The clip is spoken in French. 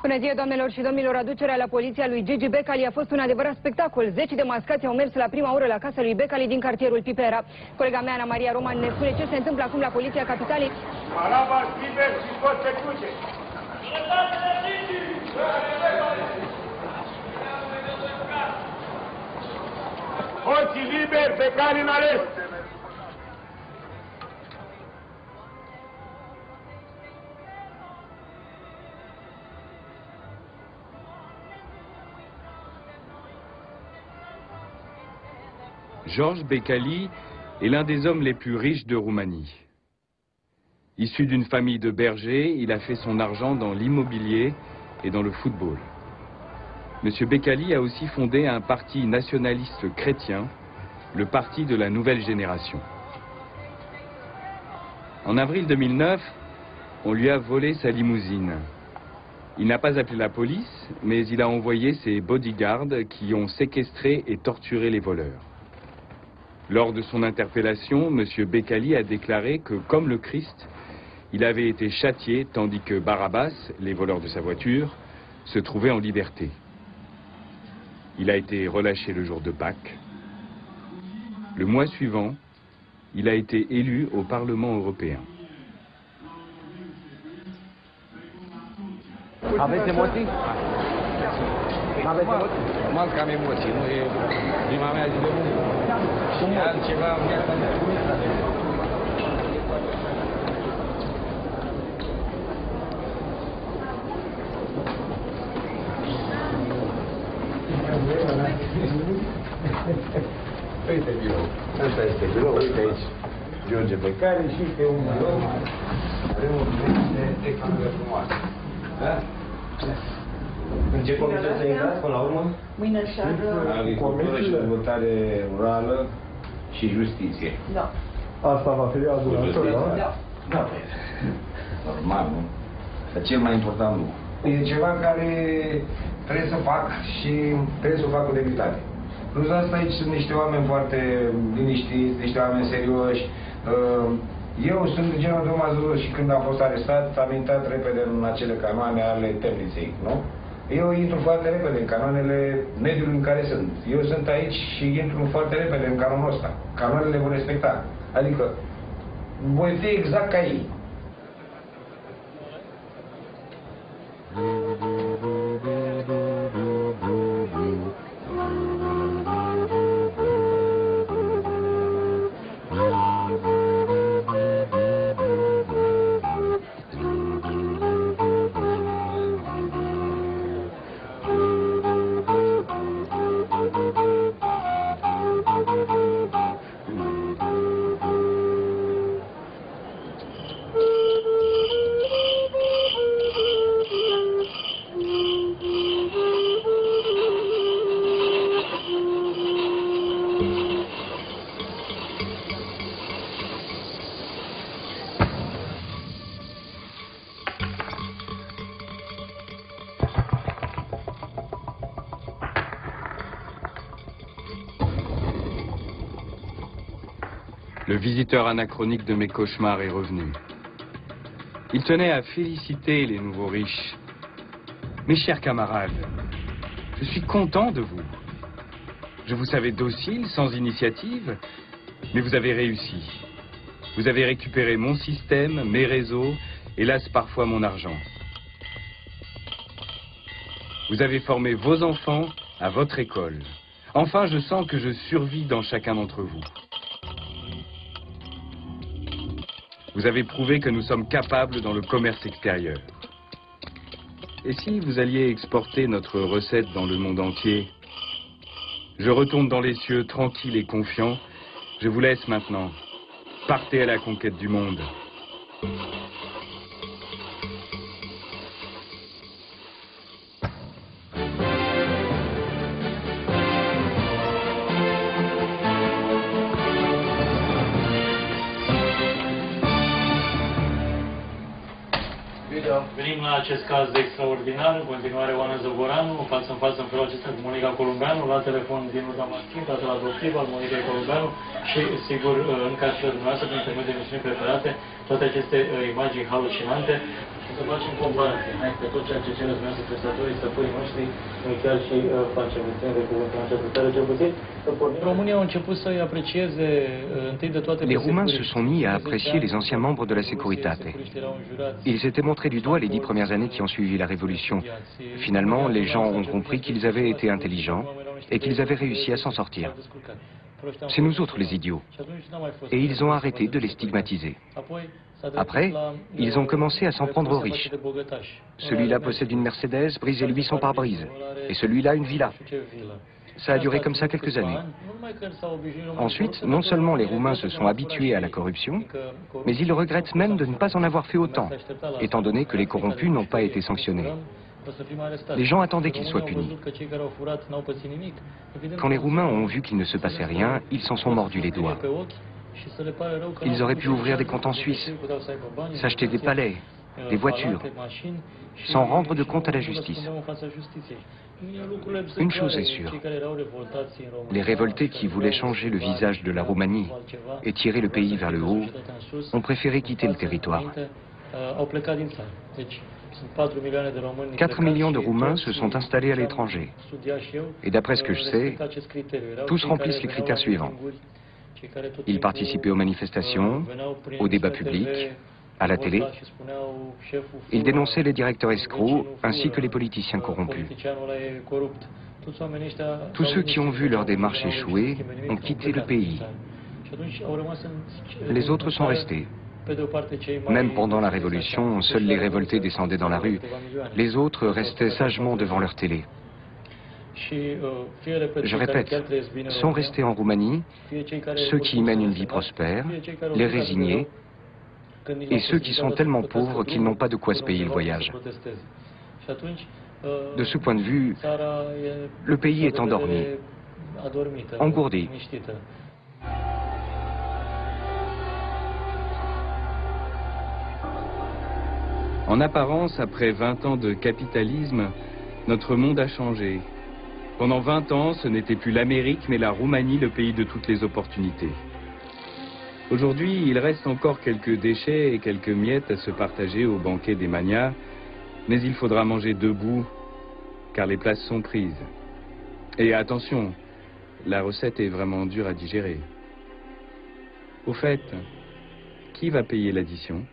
Bună ziua, doamnelor și domnilor! Aducerea la poliția lui Gigi Becali a fost un adevărat spectacol. 10 de mascați au mers la prima oră la casa lui Becali din cartierul Pipera. Colega mea, Ana Maria Roman, ne spune ce se întâmplă acum la poliția capitalei. Araba liber și tot se duce! Hoții liberi, Becali în arest! Georges Becali est l'un des hommes les plus riches de Roumanie. Issu d'une famille de bergers, il a fait son argent dans l'immobilier et dans le football. Monsieur Becali a aussi fondé un parti nationaliste chrétien, le Parti de la Nouvelle Génération. En avril 2009, on lui a volé sa limousine. Il n'a pas appelé la police, mais il a envoyé ses bodyguards qui ont séquestré et torturé les voleurs. Lors de son interpellation, M. Becali a déclaré que, comme le Christ, il avait été châtié tandis que Barabbas, les voleurs de sa voiture, se trouvaient en liberté. Il a été relâché le jour de Pâques. Le mois suivant, il a été élu au Parlement européen. Aveți emoții? Aveți emoții? Normal că am emoții, nu e prima mea zi de muncă. Și altceva în viața mea. Uite birou. Asta este birou, uite aici. George Becali și pe un birou. Avem o echipă frumoasă. Da? În ce comisie să intrați până la urmă? Mâine seară. Agricultură și dezvoltare rurală și justiție. Da. Asta va fi adunător, da? Da. Da, normal, nu? Dar cel mai important lucru. E ceva care trebuie să fac și trebuie să o fac cu demnitate. Plus asta aici sunt niște oameni foarte liniștiți, niște oameni serioși. Eu sunt genul de om azură și când am fost arestat am intrat repede în acele canoane ale temniței, nu? Eu intru foarte repede în canoanele mediului în care sunt. Eu sunt aici și intru foarte repede în canonul ăsta. Canoanele vor respecta. Adică voi fi exact ca ei. Le visiteur anachronique de mes cauchemars est revenu. Il tenait à féliciter les nouveaux riches. Mes chers camarades, je suis content de vous. Je vous savais docile, sans initiative, mais vous avez réussi. Vous avez récupéré mon système, mes réseaux, hélas parfois mon argent. Vous avez formé vos enfants à votre école. Enfin, je sens que je survis dans chacun d'entre vous. Vous avez prouvé que nous sommes capables dans le commerce extérieur. Et si vous alliez exporter notre recette dans le monde entier? Je retourne dans les cieux tranquille et confiant. Je vous laisse maintenant. Partez à la conquête du monde. Venim la acest caz extraordinar, în continuare Oana Zăvoranu, față în față în felul acesta cu Monica Columbeanu, la telefon din Urda Maschin, dată la adoptiv al Monicei Columbeanu și, sigur, în casele dumneavoastră, prin intermediul emisiunii preferate, toate aceste imagini halucinante. și să facem comparație. Hai, pe tot ceea ce cereți dumneavoastră prestatorii, stăpânii noștri, noi chiar și facem, țin de cuvânt în această țară, cel puțin, să pornim. România au început să-i aprecieze întâi de toate. Les Roumains se sont mis à apprécier les anciens membres de la Securitate. Ils étaient montrés du doigt les 10 premières années qui ont suivi la Révolution. Finalement, les gens ont compris qu'ils avaient été intelligents et qu'ils avaient réussi à s'en sortir. C'est nous autres les idiots. Et ils ont arrêté de les stigmatiser. Après, ils ont commencé à s'en prendre aux riches. Celui-là possède une Mercedes, brisez-lui son pare-brise. Et celui-là une villa. Ça a duré comme ça quelques années. Ensuite, non seulement les Roumains se sont habitués à la corruption, mais ils regrettent même de ne pas en avoir fait autant, étant donné que les corrompus n'ont pas été sanctionnés. Les gens attendaient qu'ils soient punis. Quand les Roumains ont vu qu'il ne se passait rien, ils s'en sont mordus les doigts. Ils auraient pu ouvrir des comptes en Suisse, s'acheter des palais, des voitures, sans rendre de compte à la justice. Une chose est sûre, les révoltés qui voulaient changer le visage de la Roumanie et tirer le pays vers le haut ont préféré quitter le territoire. 4 millions de Roumains se sont installés à l'étranger. Et d'après ce que je sais, tous remplissent les critères suivants. Ils participaient aux manifestations, aux débats publics, à la télé. Ils dénonçaient les directeurs escrocs ainsi que les politiciens corrompus. Tous ceux qui ont vu leur démarche échouer ont quitté le pays. Les autres sont restés. Même pendant la Révolution, seuls les révoltés descendaient dans la rue. Les autres restaient sagement devant leur télé. Je répète, sont restés en Roumanie ceux qui y mènent une vie prospère, les résignés, et ceux qui sont tellement pauvres qu'ils n'ont pas de quoi se payer le voyage. De ce point de vue, le pays est endormi, engourdi. En apparence, après 20 ans de capitalisme, notre monde a changé. Pendant 20 ans, ce n'était plus l'Amérique, mais la Roumanie, le pays de toutes les opportunités. Aujourd'hui, il reste encore quelques déchets et quelques miettes à se partager au banquet des manias, mais il faudra manger debout, car les places sont prises. Et attention, la recette est vraiment dure à digérer. Au fait, qui va payer l'addition ?